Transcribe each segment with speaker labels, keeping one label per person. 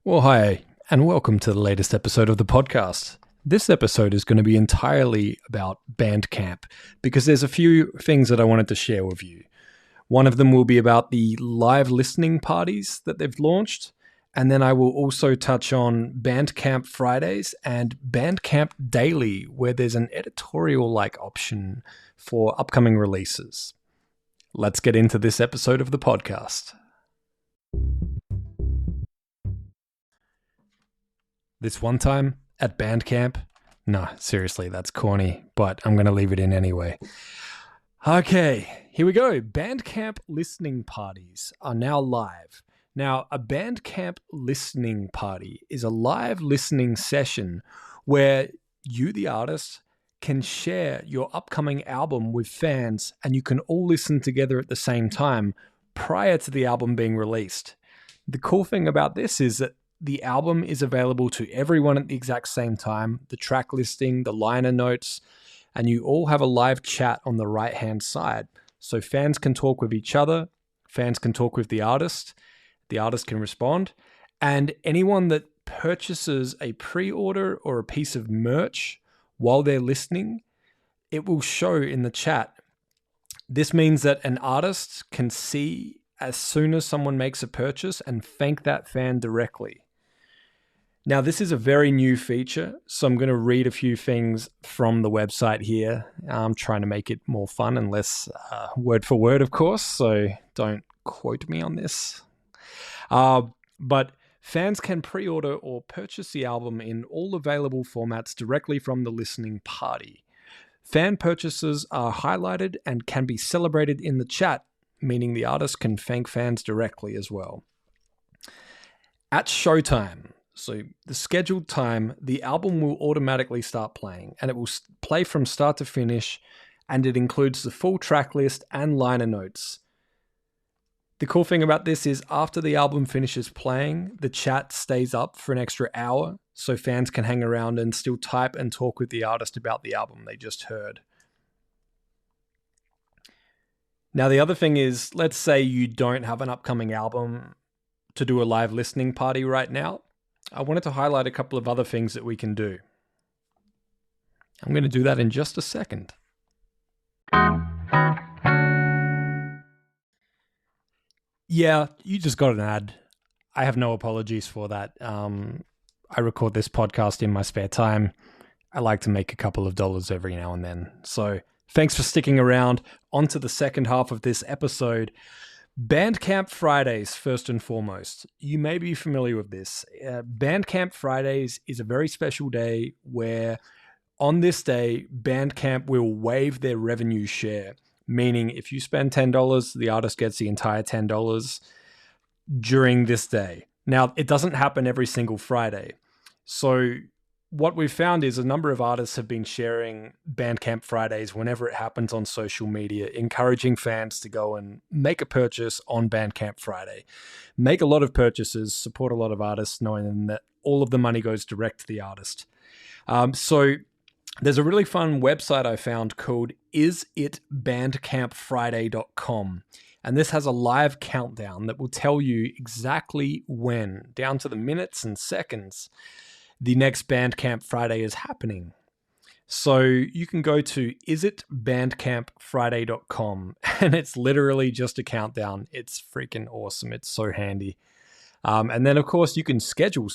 Speaker 1: Well, hi, and welcome to the latest episode of the podcast. This episode is going to be entirely about Bandcamp because there's a few things that I wanted to share with you. One of them will be about the live listening parties that they've launched, and then I will also touch on Bandcamp Fridays and Bandcamp Daily, where there's an editorial-like option for upcoming releases. Let's get into this episode of the podcast. This one time at Bandcamp, no, seriously, that's corny, but I'm going to leave it in anyway. Okay, here we go. Bandcamp listening parties are now live. Now, a Bandcamp listening party is a live listening session where you, the artist, can share your upcoming album with fans and you can all listen together at the same time prior to the album being released. The cool thing about this is that the album is available to everyone at the exact same time, the track listing, the liner notes, and you all have a live chat on the right-hand side. So fans can talk with each other, fans can talk with the artist can respond, and anyone that purchases a pre-order or a piece of merch while they're listening, it will show in the chat. This means that an artist can see as soon as someone makes a purchase and thank that fan directly. Now, this is a very new feature, so I'm going to read a few things from the website here. I'm trying to make it more fun and less word for word, of course, so don't quote me on this. But fans can pre-order or purchase the album in all available formats directly from the listening party. Fan purchases are highlighted and can be celebrated in the chat, meaning the artist can thank fans directly as well. At showtime, so the scheduled time, the album will automatically start playing, and it will play from start to finish, and it includes the full track list and liner notes. The cool thing about this is after the album finishes playing, the chat stays up for an extra hour, so fans can hang around and still type and talk with the artist about the album they just heard. Now, the other thing is, let's say you don't have an upcoming album to do a live listening party right now. I wanted to highlight a couple of other things that we can do. I'm going to do that in just a second. Yeah, you just got an ad. I have no apologies for that. I record this podcast in my spare time. I like to make a couple of dollars every now and then. So thanks for sticking around. On to the second half of this episode. Bandcamp Fridays, first and foremost. You may be familiar with this. Bandcamp Fridays is a very special day where on this day, Bandcamp will waive their revenue share, meaning if you spend $10, the artist gets the entire $10 during this day. Now, it doesn't happen every single Friday. So what we've found is a number of artists have been sharing Bandcamp Fridays whenever it happens on social media, encouraging fans to go and make a purchase on Bandcamp Friday. Make a lot of purchases, support a lot of artists, knowing that all of the money goes direct to the artist. So there's a really fun website I found called isitbandcampfriday.com. And this has a live countdown that will tell you exactly when, down to the minutes and seconds, the next Bandcamp Friday is happening. So you can go to isitbandcampfriday.com and it's literally just a countdown. It's freaking awesome. It's so handy. And then, of course, you can schedule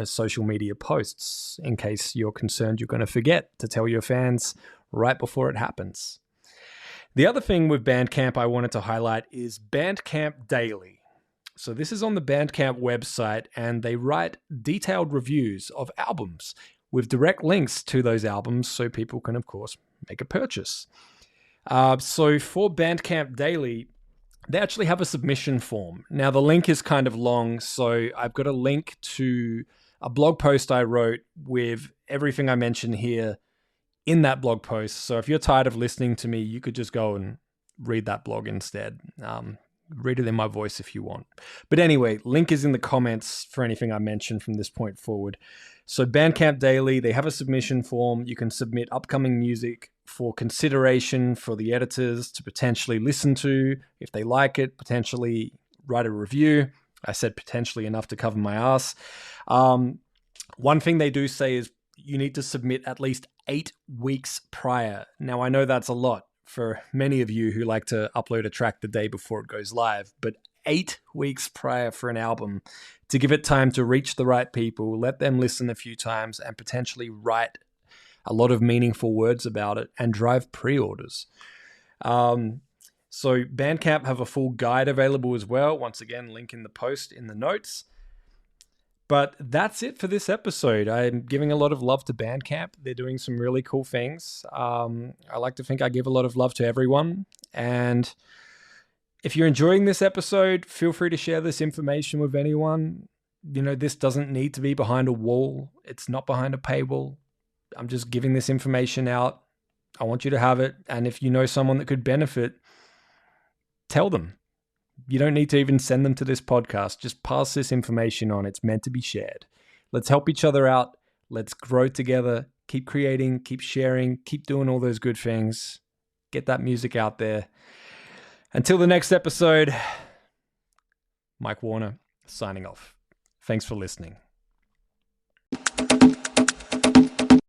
Speaker 1: social media posts in case you're concerned you're going to forget to tell your fans right before it happens. The other thing with Bandcamp I wanted to highlight is Bandcamp Daily. So this is on the Bandcamp website, and they write detailed reviews of albums with direct links to those albums so people can, of course, make a purchase. So for Bandcamp Daily, they actually have a submission form. Now, the link is kind of long, so I've got a link to a blog post I wrote with everything I mentioned here in that blog post. So if you're tired of listening to me, you could just go and read that blog instead. Read it in my voice if you want. But anyway, link is in the comments for anything I mentioned from this point forward. So Bandcamp Daily, they have a submission form. You can submit upcoming music for consideration for the editors to potentially listen to. If they like it, potentially write a review. I said potentially enough to cover my ass. One thing they do say is you need to submit at least 8 weeks prior. Now, I know that's a lot for many of you who like to upload a track the day before it goes live, but 8 weeks prior for an album to give it time to reach the right people, let them listen a few times, and potentially write a lot of meaningful words about it and drive pre-orders. So Bandcamp have a full guide available as well. Once again, link in the post in the notes. But that's it for this episode. I'm giving a lot of love to Bandcamp. They're doing some really cool things. I like to think I give a lot of love to everyone. And if you're enjoying this episode, feel free to share this information with anyone. You know, this doesn't need to be behind a wall. It's not behind a paywall. I'm just giving this information out. I want you to have it. And if you know someone that could benefit, tell them. You don't need to even send them to this podcast. Just pass this information on. It's meant to be shared. Let's help each other out. Let's grow together. Keep creating, keep sharing, keep doing all those good things. Get that music out there. Until the next episode, Mike Warner signing off. Thanks for listening.